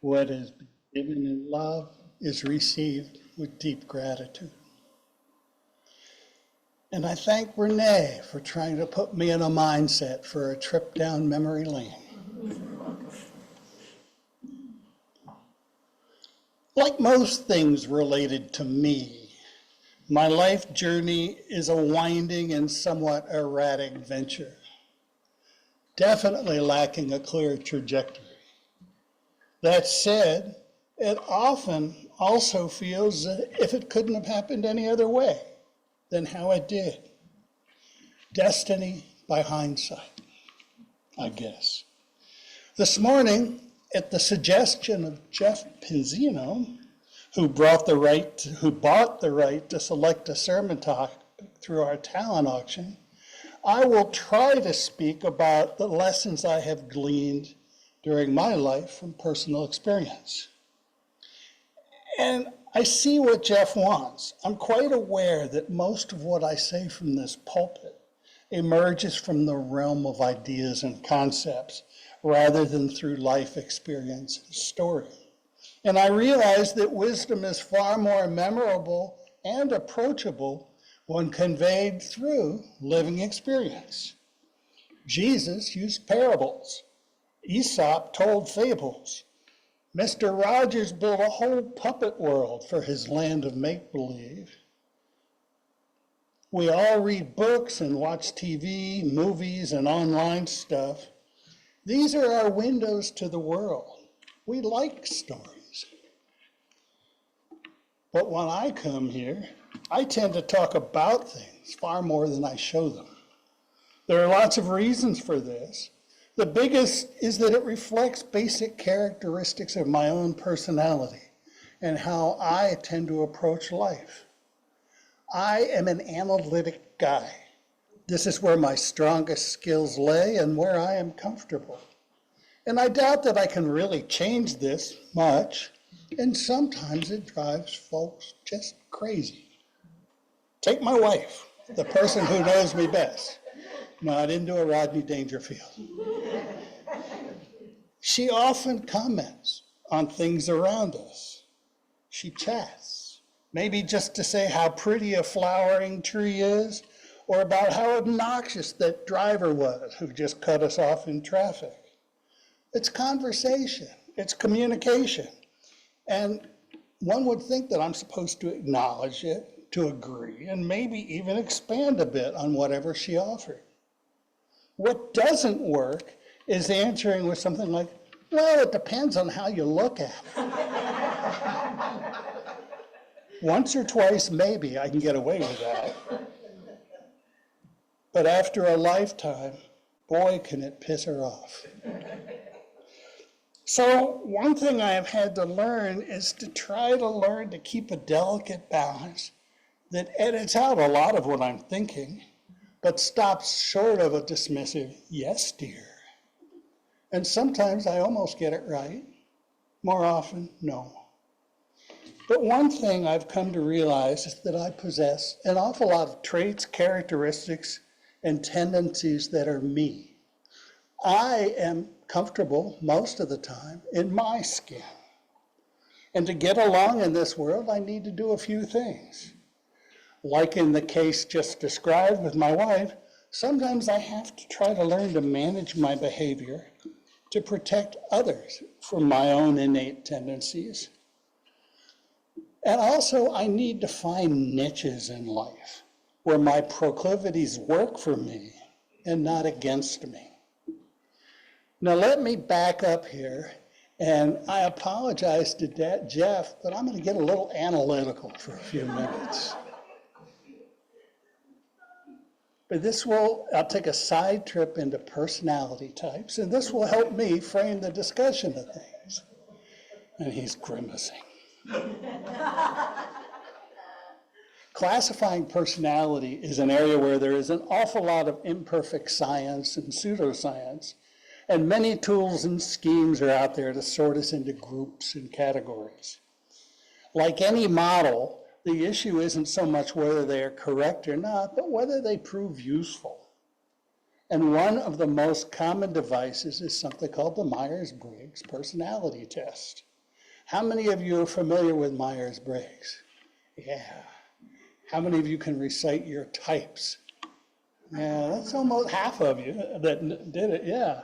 What is given in love is received with deep gratitude. And I thank Renee for trying to put me in a mindset for a trip down memory lane. Like most things related to me, my life journey is a winding and somewhat erratic venture, definitely lacking a clear trajectory. That said, it often also feels as if it couldn't have happened any other way than how it did. Destiny by hindsight, I guess. This morning, at the suggestion of Jeff Pinzino, who bought the right to select a sermon topic through our talent auction, I will try to speak about the lessons I have gleaned during my life from personal experience. And I see what Jeff wants. I'm quite aware that most of what I say from this pulpit emerges from the realm of ideas and concepts rather than through life experience and story. And I realize that wisdom is far more memorable and approachable when conveyed through living experience. Jesus used parables. Aesop told fables. Mr. Rogers built a whole puppet world for his land of make-believe. We all read books and watch TV, movies, and online stuff. These are our windows to the world. We like stories. But when I come here, I tend to talk about things far more than I show them. There are lots of reasons for this. The biggest is that it reflects basic characteristics of my own personality and how I tend to approach life. I am an analytic guy. This is where my strongest skills lay and where I am comfortable. And I doubt that I can really change this much, and sometimes it drives folks just crazy. Take my wife, the person who knows me best, not into a Rodney Dangerfield. She often comments on things around us. She chats, maybe just to say how pretty a flowering tree is, or about how obnoxious that driver was who just cut us off in traffic. It's conversation, it's communication. And one would think that I'm supposed to acknowledge it, to agree, and maybe even expand a bit on whatever she offered. What doesn't work is answering with something like, well, it depends on how you look at it. Once or twice, maybe I can get away with that. But after a lifetime, boy, can it piss her off. So one thing I have had to learn is to try to learn to keep a delicate balance that edits out a lot of what I'm thinking, but stops short of a dismissive, yes, dear. And sometimes I almost get it right. More often, no. But one thing I've come to realize is that I possess an awful lot of traits, characteristics, and tendencies that are me. I am comfortable most of the time in my skin. And to get along in this world, I need to do a few things. Like in the case just described with my wife, sometimes I have to try to learn to manage my behavior to protect others from my own innate tendencies. And also, I need to find niches in life where my proclivities work for me and not against me. Now, let me back up here, and I apologize to Jeff, but I'm going to get a little analytical for a few minutes. But I'll take a side trip into personality types, and this will help me frame the discussion of things. And he's grimacing. Classifying personality is an area where there is an awful lot of imperfect science and pseudoscience, and many tools and schemes are out there to sort us into groups and categories. Like any model, the issue isn't so much whether they are correct or not, but whether they prove useful. And one of the most common devices is something called the Myers-Briggs personality test. How many of you are familiar with Myers-Briggs? Yeah. How many of you can recite your types? Yeah, that's almost half of you that did it, yeah.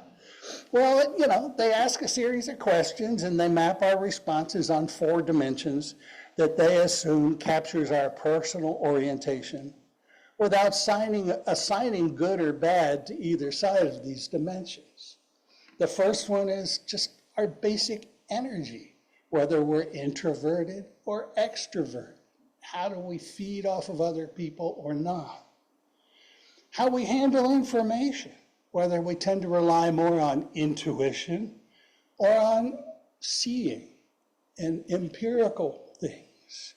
Well, they ask a series of questions and they map our responses on 4 dimensions that they assume captures our personal orientation without assigning good or bad to either side of these dimensions. The first one is just our basic energy, whether we're introverted or extroverted. How do we feed off of other people or not? How we handle information, whether we tend to rely more on intuition or on seeing and empirical things.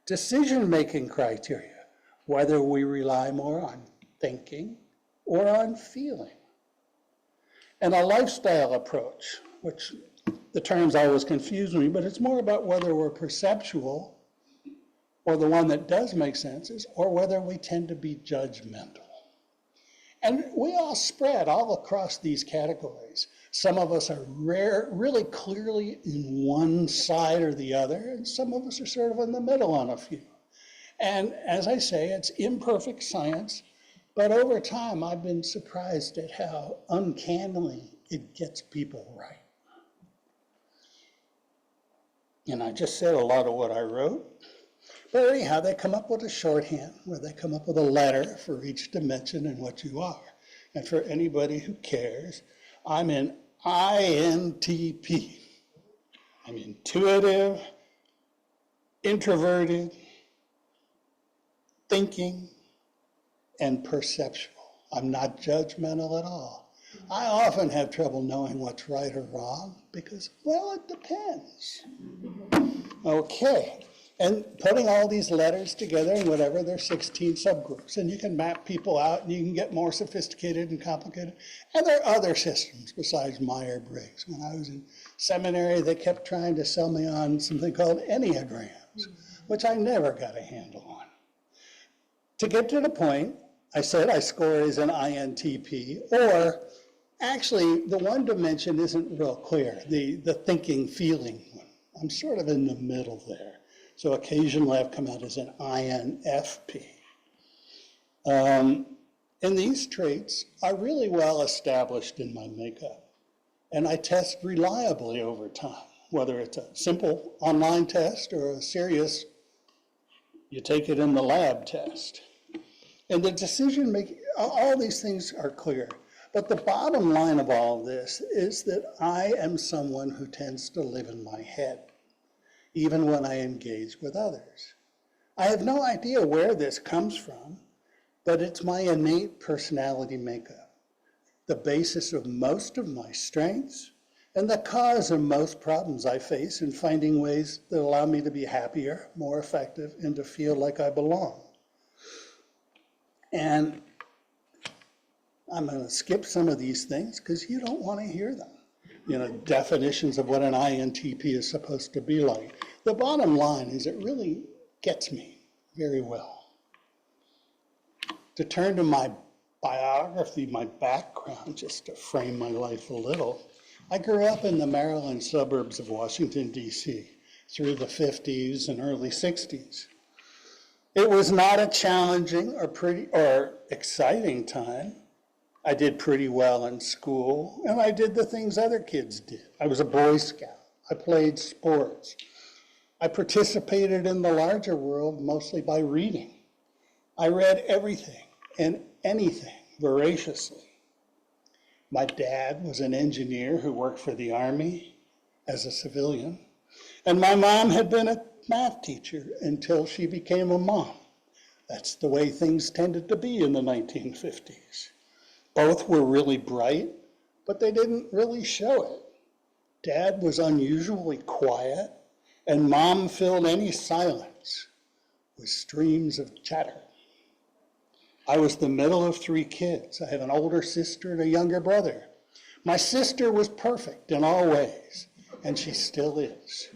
Decision-making criteria, whether we rely more on thinking or on feeling. And a lifestyle approach, which the terms always confuse me, but it's more about whether we're perceptual, or the one that does make sense is, or whether we tend to be judgmental. And we all spread all across these categories. Some of us are really clearly in one side or the other, and some of us are sort of in the middle on a few. And as I say, it's imperfect science, but over time I've been surprised at how uncannily it gets people right. And I just said a lot of what I wrote. But anyhow, they come up with a shorthand where they come up with a letter for each dimension and what you are. And for anybody who cares, I'm in INTP. I'm intuitive, introverted, thinking, and perceptual. I'm not judgmental at all. I often have trouble knowing what's right or wrong because, well, it depends. Okay. And putting all these letters together and whatever, there's 16 subgroups. And you can map people out and you can get more sophisticated and complicated. And there are other systems besides Myers-Briggs. When I was in seminary, they kept trying to sell me on something called enneagrams, which I never got a handle on. To get to the point, I said I score as an INTP, or actually the one dimension isn't real clear, the thinking, feeling one. I'm sort of in the middle there. So occasionally I've come out as an INFP. And these traits are really well established in my makeup. And I test reliably over time, whether it's a simple online test or a serious, you take it in the lab test. And the decision making, all these things are clear. But the bottom line of all of this is that I am someone who tends to live in my head, even when I engage with others. I have no idea where this comes from, but it's my innate personality makeup, the basis of most of my strengths, and the cause of most problems I face in finding ways that allow me to be happier, more effective, and to feel like I belong. And I'm going to skip some of these things because you don't want to hear them. Definitions of what an INTP is supposed to be like. The bottom line is it really gets me very well. To turn to my biography, my background, just to frame my life a little, I grew up in the Maryland suburbs of Washington, D.C. through the 50s and early 60s. It was not a challenging or exciting time. I did pretty well in school, and I did the things other kids did. I was a Boy Scout. I played sports. I participated in the larger world mostly by reading. I read everything and anything voraciously. My dad was an engineer who worked for the Army as a civilian, and my mom had been a math teacher until she became a mom. That's the way things tended to be in the 1950s. Both were really bright, but they didn't really show it. Dad was unusually quiet, and Mom filled any silence with streams of chatter. I was the middle of 3 kids. I have an older sister and a younger brother. My sister was perfect in all ways, and she still is.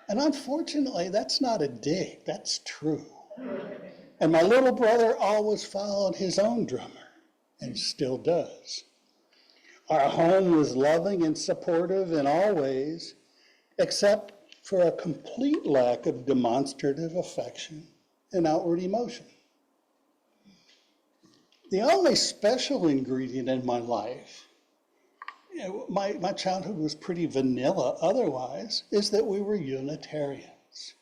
And unfortunately, that's not a dig, that's true. And my little brother always followed his own drummer, and still does. Our home was loving and supportive in all ways, except for a complete lack of demonstrative affection and outward emotion. The only special ingredient in my life, my childhood was pretty vanilla otherwise, is that we were Unitarians.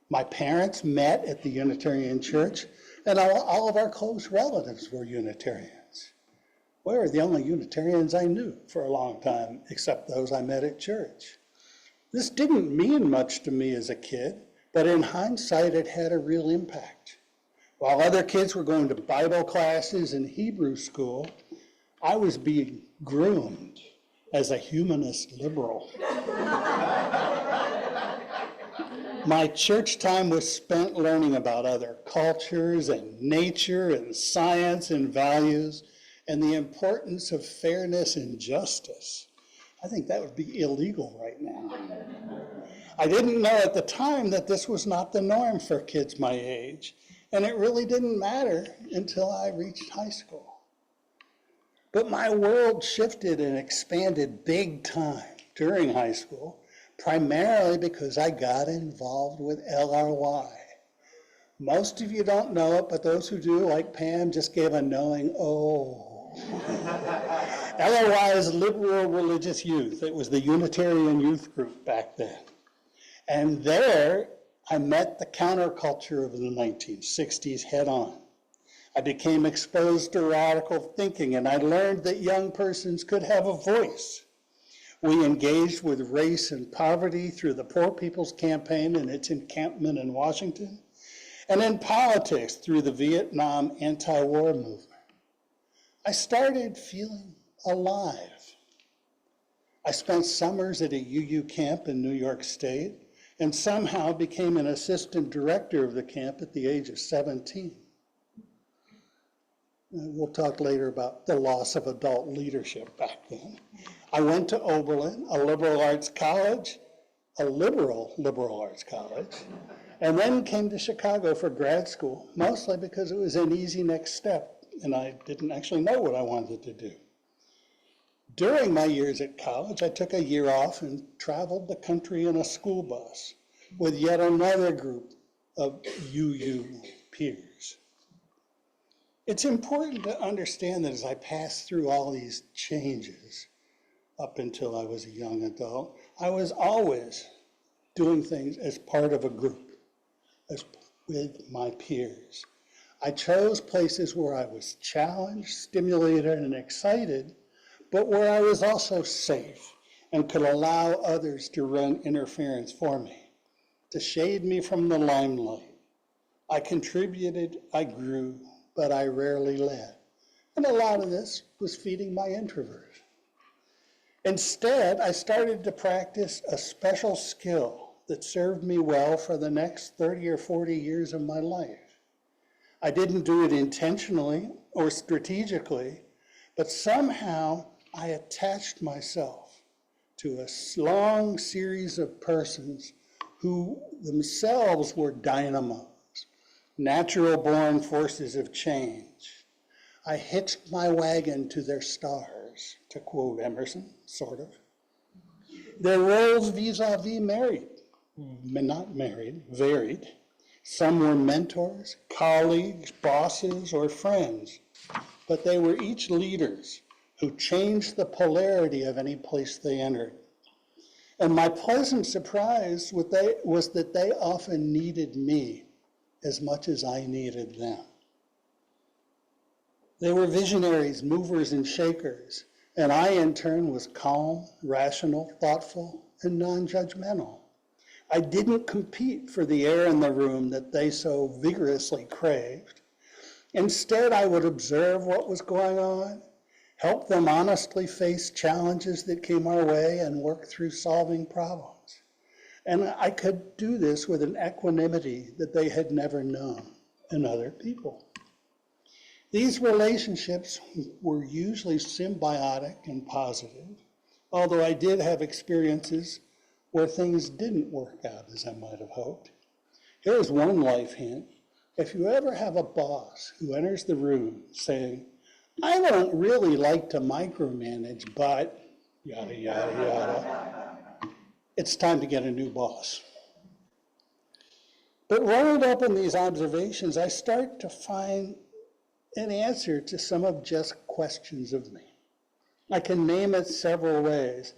My parents met at the Unitarian Church, and all of our close relatives were Unitarians. We were the only Unitarians I knew for a long time, except those I met at church. This didn't mean much to me as a kid, but in hindsight, it had a real impact. While other kids were going to Bible classes and Hebrew school, I was being groomed as a humanist liberal. My church time was spent learning about other cultures and nature and science and values and the importance of fairness and justice. I think that would be illegal right now. I didn't know at the time that this was not the norm for kids my age, and it really didn't matter until I reached high school. But my world shifted and expanded big time during high school, primarily because I got involved with LRY. Most of you don't know it, but those who do, like Pam, just gave a knowing, oh. LRY is Liberal Religious Youth. It was the Unitarian youth group back then. And there, I met the counterculture of the 1960s head on. I became exposed to radical thinking, and I learned that young persons could have a voice. We engaged with race and poverty through the Poor People's Campaign and its encampment in Washington, and in politics through the Vietnam anti-war movement. I started feeling alive. I spent summers at a UU camp in New York State and somehow became an assistant director of the camp at the age of 17. We'll talk later about the loss of adult leadership back then. I went to Oberlin, a liberal arts college, a liberal arts college, and then came to Chicago for grad school, mostly because it was an easy next step, and I didn't actually know what I wanted to do. During my years at college, I took a year off and traveled the country in a school bus with yet another group of UU peers. It's important to understand that as I passed through all these changes up until I was a young adult, I was always doing things as part of a group, with my peers. I chose places where I was challenged, stimulated, and excited, but where I was also safe and could allow others to run interference for me, to shade me from the limelight. I contributed, I grew, but I rarely led. And a lot of this was feeding my introversion. Instead, I started to practice a special skill that served me well for the next 30 or 40 years of my life. I didn't do it intentionally or strategically, but somehow I attached myself to a long series of persons who themselves were dynamos, natural-born forces of change. I hitched my wagon to their stars, to quote Emerson, sort of. Their roles vis-a-vis varied. Some were mentors, colleagues, bosses, or friends, but they were each leaders who changed the polarity of any place they entered. And my pleasant surprise was that they often needed me as much as I needed them. They were visionaries, movers, and shakers, and I, in turn, was calm, rational, thoughtful, and non-judgmental. I didn't compete for the air in the room that they so vigorously craved. Instead, I would observe what was going on, help them honestly face challenges that came our way, and work through solving problems. And I could do this with an equanimity that they had never known in other people. These relationships were usually symbiotic and positive, although I did have experiences where things didn't work out as I might have hoped. Here's one life hint. If you ever have a boss who enters the room saying, I don't really like to micromanage, but yada, yada, yada. It's time to get a new boss. But rolled up in these observations, I start to find an answer to some of Jeff's questions of me. I can name it several ways.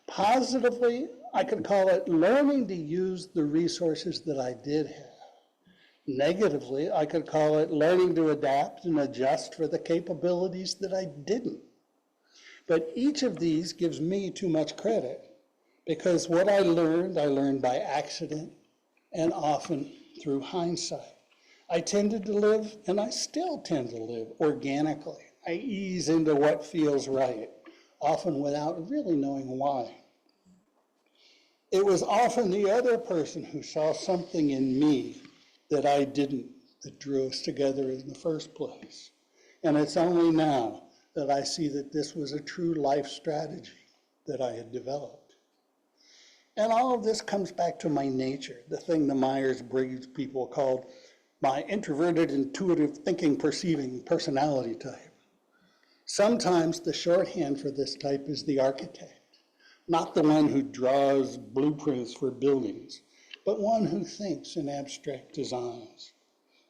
Positively, I could call it learning to use the resources that I did have. Negatively, I could call it learning to adapt and adjust for the capabilities that I didn't. But each of these gives me too much credit because what I learned by accident and often through hindsight. I tended to live, and I still tend to live, organically. I ease into what feels right, often without really knowing why. It was often the other person who saw something in me that I didn't, that drew us together in the first place. And it's only now that I see that this was a true life strategy that I had developed. And all of this comes back to my nature, the thing the Myers-Briggs people called my introverted, intuitive, thinking, perceiving personality type. Sometimes the shorthand for this type is the architect, not the one who draws blueprints for buildings, but one who thinks in abstract designs.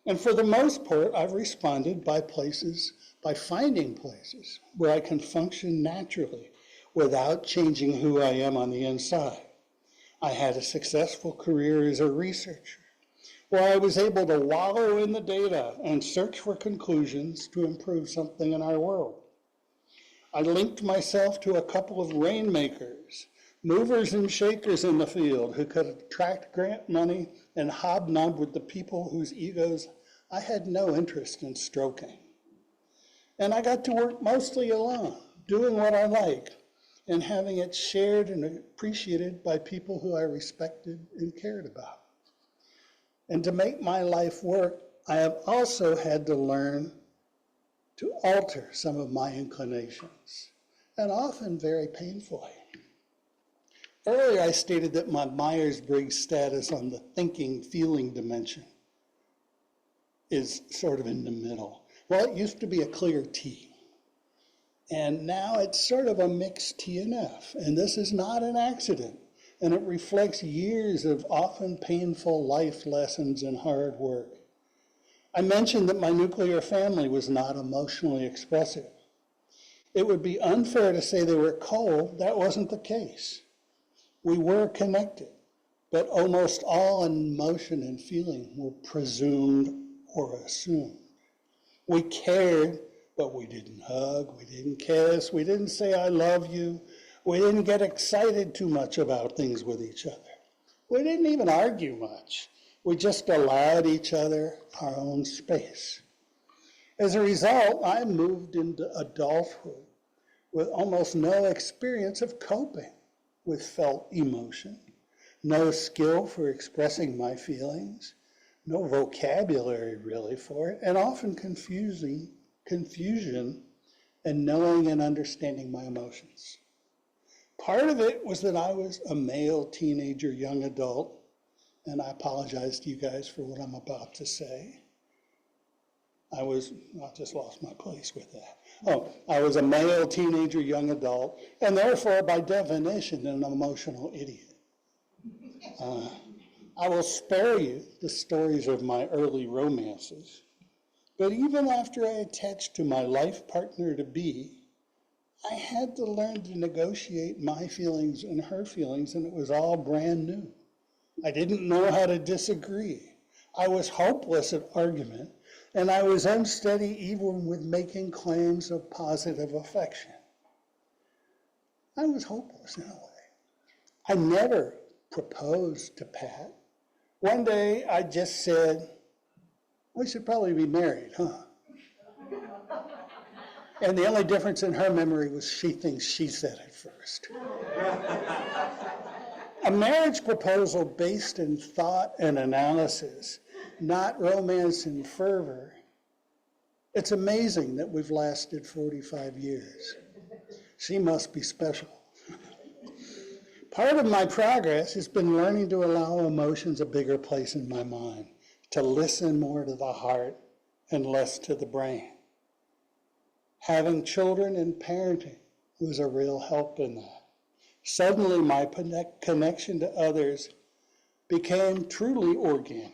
And for the most part, I've responded by finding places where I can function naturally without changing who I am on the inside. I had a successful career as a researcher, where I was able to wallow in the data and search for conclusions to improve something in our world. I linked myself to a couple of rainmakers, movers and shakers in the field who could attract grant money and hobnob with the people whose egos I had no interest in stroking. And I got to work mostly alone, doing what I like, and having it shared and appreciated by people who I respected and cared about. And to make my life work, I have also had to learn to alter some of my inclinations, and often very painfully. Earlier, I stated that my Myers-Briggs status on the thinking-feeling dimension is sort of in the middle. Well, it used to be a clear T. And now it's sort of a mixed TNF, and this is not an accident, and it reflects years of often painful life lessons and hard work. I mentioned that my nuclear family was not emotionally expressive. It would be unfair to say they were cold. That wasn't the case. We were connected, but almost all emotion and feeling were presumed or assumed. We cared, but we didn't hug, we didn't kiss, we didn't say I love you, we didn't get excited too much about things with each other. We didn't even argue much. We just allowed each other our own space. As a result, I moved into adulthood with almost no experience of coping with felt emotion, no skill for expressing my feelings, no vocabulary really for it, and often confusion and knowing and understanding my emotions. Part of it was that I was a male teenager, young adult, and I apologize to you guys for what I'm about to say. I just lost my place with that. I was a male teenager, young adult, and therefore, by definition, an emotional idiot. I will spare you the stories of my early romances, but even after I attached to my life partner-to-be, I had to learn to negotiate my feelings and her feelings, and it was all brand new. I didn't know how to disagree. I was hopeless at argument, and I was unsteady even with making claims of positive affection. I was hopeless in a way. I never proposed to Pat. One day I just said, we should probably be married, huh? And the only difference in her memory was she thinks she said it first. A marriage proposal based in thought and analysis, not romance and fervor. It's amazing that we've lasted 45 years. She must be special. Part of my progress has been learning to allow emotions a bigger place in my mind, to listen more to the heart and less to the brain. Having children and parenting was a real help in that. Suddenly, my connection to others became truly organic,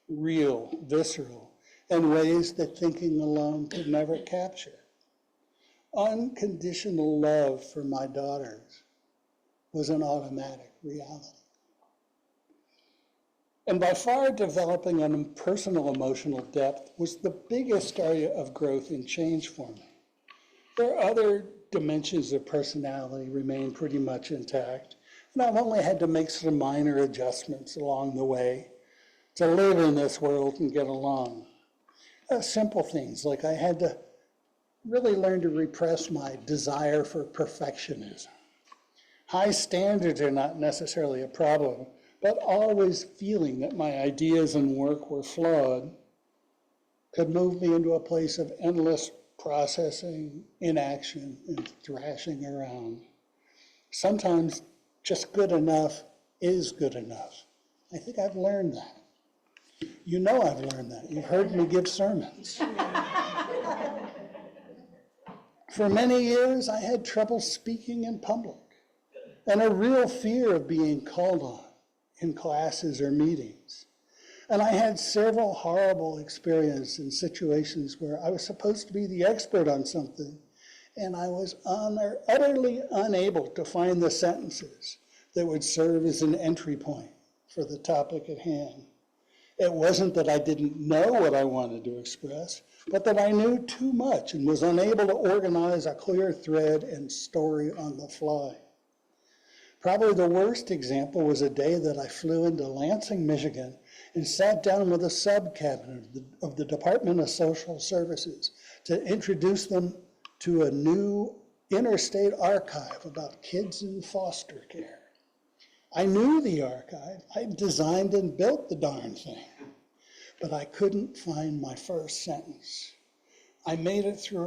real, visceral, in ways that thinking alone could never capture. Unconditional love for my daughters was an automatic reality. And by far, developing a personal emotional depth was the biggest area of growth and change for me. There are other dimensions of personality remain pretty much intact, and I've only had to make some minor adjustments along the way to live in this world and get along. Simple things like I had to really learn to repress my desire for perfectionism. High standards are not necessarily a problem, but always feeling that my ideas and work were flawed could move me into a place of endless processing, inaction, and thrashing around. Sometimes just good enough is good enough. I think I've learned that. You know I've learned that. You've heard me give sermons. For many years, I had trouble speaking in public and a real fear of being called on in classes or meetings. And I had several horrible experiences in situations where I was supposed to be the expert on something, and I was utterly unable to find the sentences that would serve as an entry point for the topic at hand. It wasn't that I didn't know what I wanted to express, but that I knew too much and was unable to organize a clear thread and story on the fly. Probably the worst example was a day that I flew into Lansing, Michigan, and sat down with a sub-cabinet of the Department of Social Services to introduce them to a new interstate archive about kids in foster care. I knew the archive. I designed and built the darn thing, but I couldn't find my first sentence. I made it through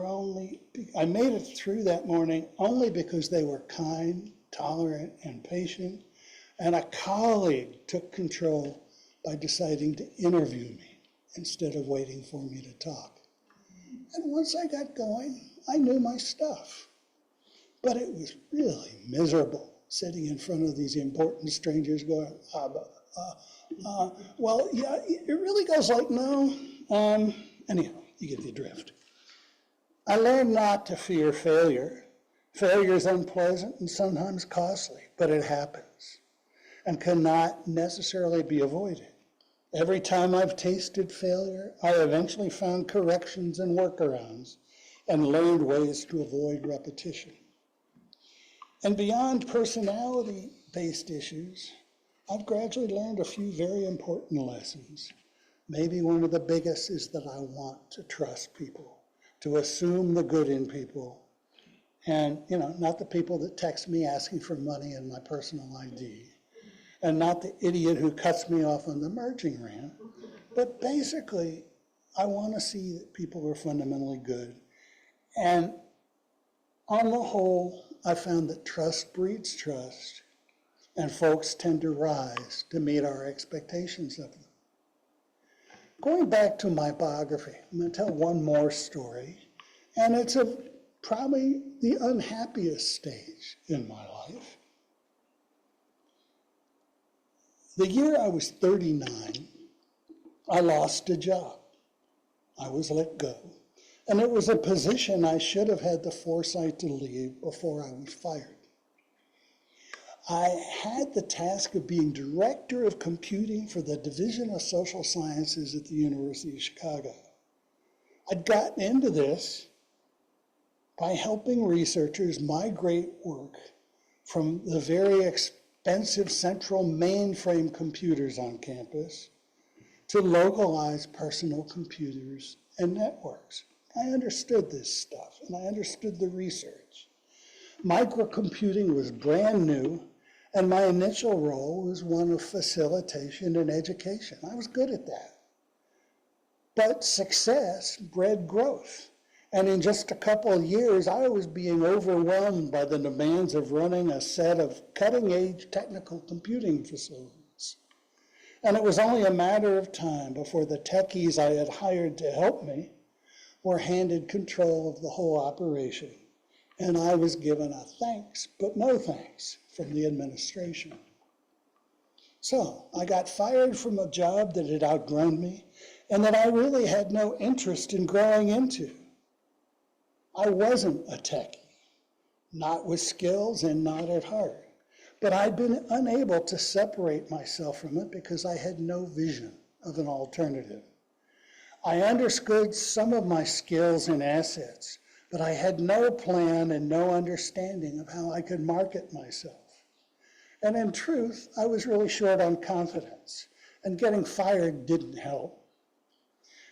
that morning only because they were kind, tolerant, and patient, and a colleague took control by deciding to interview me instead of waiting for me to talk. And once I got going, I knew my stuff. But it was really miserable sitting in front of these important strangers going, well, yeah, it really goes like, no. Anyhow, you get the drift. I learned not to fear failure. Failure is unpleasant and sometimes costly, but it happens and cannot necessarily be avoided. Every time I've tasted failure, I eventually found corrections and workarounds and learned ways to avoid repetition. And beyond personality-based issues, I've gradually learned a few very important lessons. Maybe one of the biggest is that I want to trust people, to assume the good in people, and not the people that text me asking for money and my personal ID, and not the idiot who cuts me off on the merging ramp, but basically, I want to see that people are fundamentally good. And on the whole, I found that trust breeds trust, and folks tend to rise to meet our expectations of them. Going back to my biography, I'm going to tell one more story, and it's of probably the unhappiest stage in my life. The year I was 39, I lost a job. I was let go. And it was a position I should have had the foresight to leave before I was fired. I had the task of being director of computing for the Division of Social Sciences at the University of Chicago. I'd gotten into this by helping researchers migrate work from the very expensive central mainframe computers on campus to localized personal computers and networks. I understood this stuff, and I understood the research. Microcomputing was brand new, and my initial role was one of facilitation and education. I was good at that. But success bred growth. And in just a couple of years, I was being overwhelmed by the demands of running a set of cutting-edge technical computing facilities. And it was only a matter of time before the techies I had hired to help me were handed control of the whole operation, and I was given a thanks but no thanks from the administration. So I got fired from a job that had outgrown me and that I really had no interest in growing into. I wasn't a techie, not with skills and not at heart, but I'd been unable to separate myself from it because I had no vision of an alternative. I understood some of my skills and assets, but I had no plan and no understanding of how I could market myself. And in truth, I was really short on confidence, and getting fired didn't help.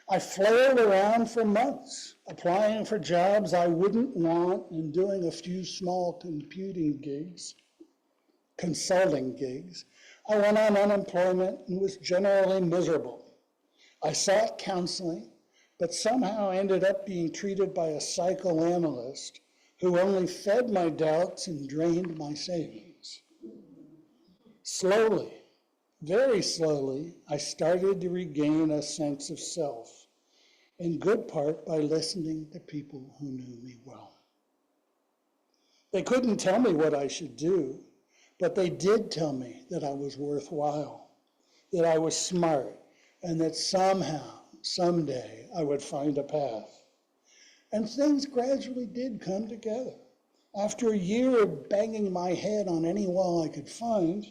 I flailed around for months, applying for jobs I wouldn't want and doing a few small consulting gigs. I went on unemployment and was generally miserable. I sought counseling, but somehow ended up being treated by a psychoanalyst who only fed my doubts and drained my savings. Slowly, very slowly, I started to regain a sense of self, in good part by listening to people who knew me well. They couldn't tell me what I should do, but they did tell me that I was worthwhile, that I was smart, and that somehow, someday, I would find a path. And things gradually did come together. After a year of banging my head on any wall I could find,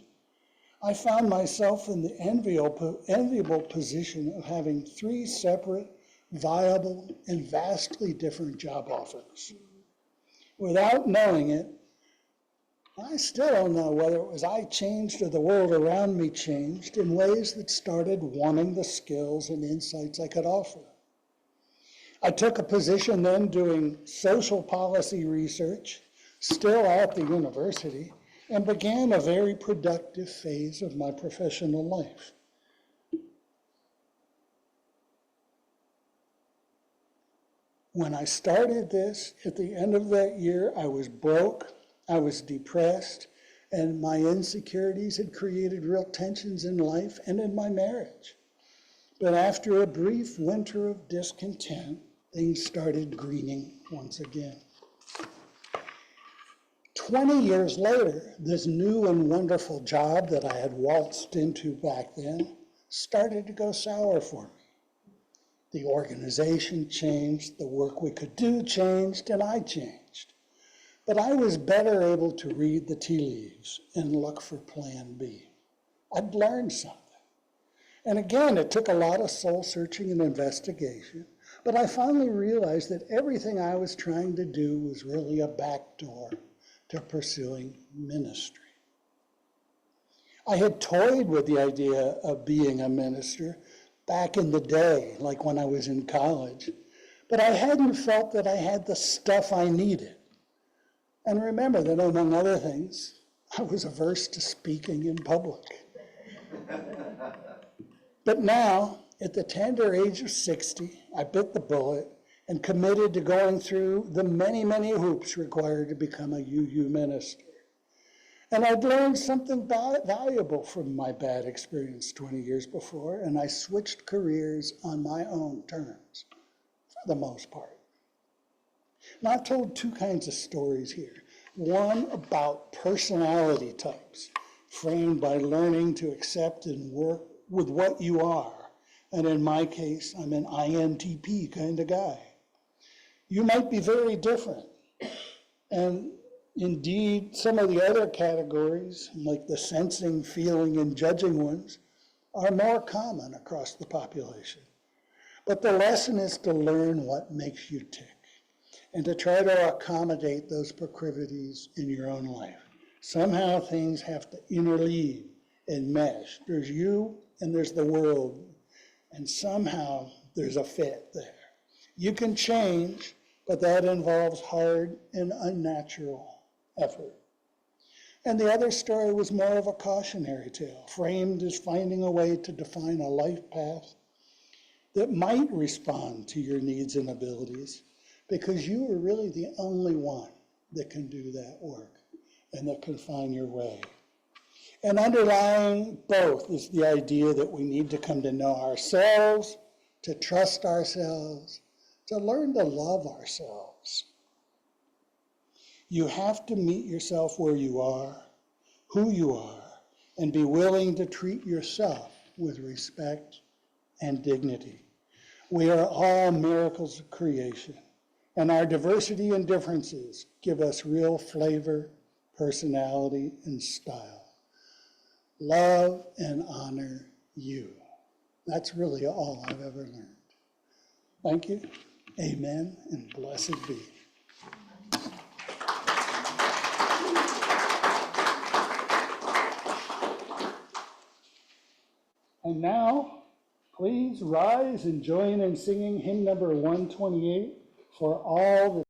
I found myself in the enviable position of having 3 separate, viable, and vastly different job offers. Without knowing it, I still don't know whether it was I changed or the world around me changed in ways that started wanting the skills and insights I could offer. I took a position then doing social policy research, still at the university, and began a very productive phase of my professional life. When I started this, at the end of that year, I was broke, I was depressed, and my insecurities had created real tensions in life and in my marriage. But after a brief winter of discontent, things started greening once again. 20 years later, this new and wonderful job that I had waltzed into back then started to go sour for me. The organization changed, the work we could do changed, and I changed. But I was better able to read the tea leaves and look for plan B. I'd learned something. And again, it took a lot of soul searching and investigation, but I finally realized that everything I was trying to do was really a backdoor to pursuing ministry. I had toyed with the idea of being a minister back in the day, like when I was in college, but I hadn't felt that I had the stuff I needed. And remember that, among other things, I was averse to speaking in public. But now, at the tender age of 60, I bit the bullet and committed to going through the many, many hoops required to become a UU minister. And I'd learned something valuable from my bad experience 20 years before, and I switched careers on my own terms, for the most part. Now, I've told 2 kinds of stories here. One about personality types, framed by learning to accept and work with what you are. And in my case, I'm an INTP kind of guy. You might be very different. And indeed, some of the other categories, like the sensing, feeling, and judging ones, are more common across the population. But the lesson is to learn what makes you tick and to try to accommodate those proclivities in your own life. Somehow things have to interleave and mesh. There's you and there's the world, and somehow there's a fit there. You can change, but that involves hard and unnatural effort. And the other story was more of a cautionary tale, framed as finding a way to define a life path that might respond to your needs and abilities, because you are really the only one that can do that work and that can find your way. And underlying both is the idea that we need to come to know ourselves, to trust ourselves, to learn to love ourselves. You have to meet yourself where you are, who you are, and be willing to treat yourself with respect and dignity. We are all miracles of creation, and our diversity and differences give us real flavor, personality, and style. Love and honor you. That's really all I've ever learned. Thank you. Amen, and blessed be. And now, please rise and join in singing hymn number 128, For All the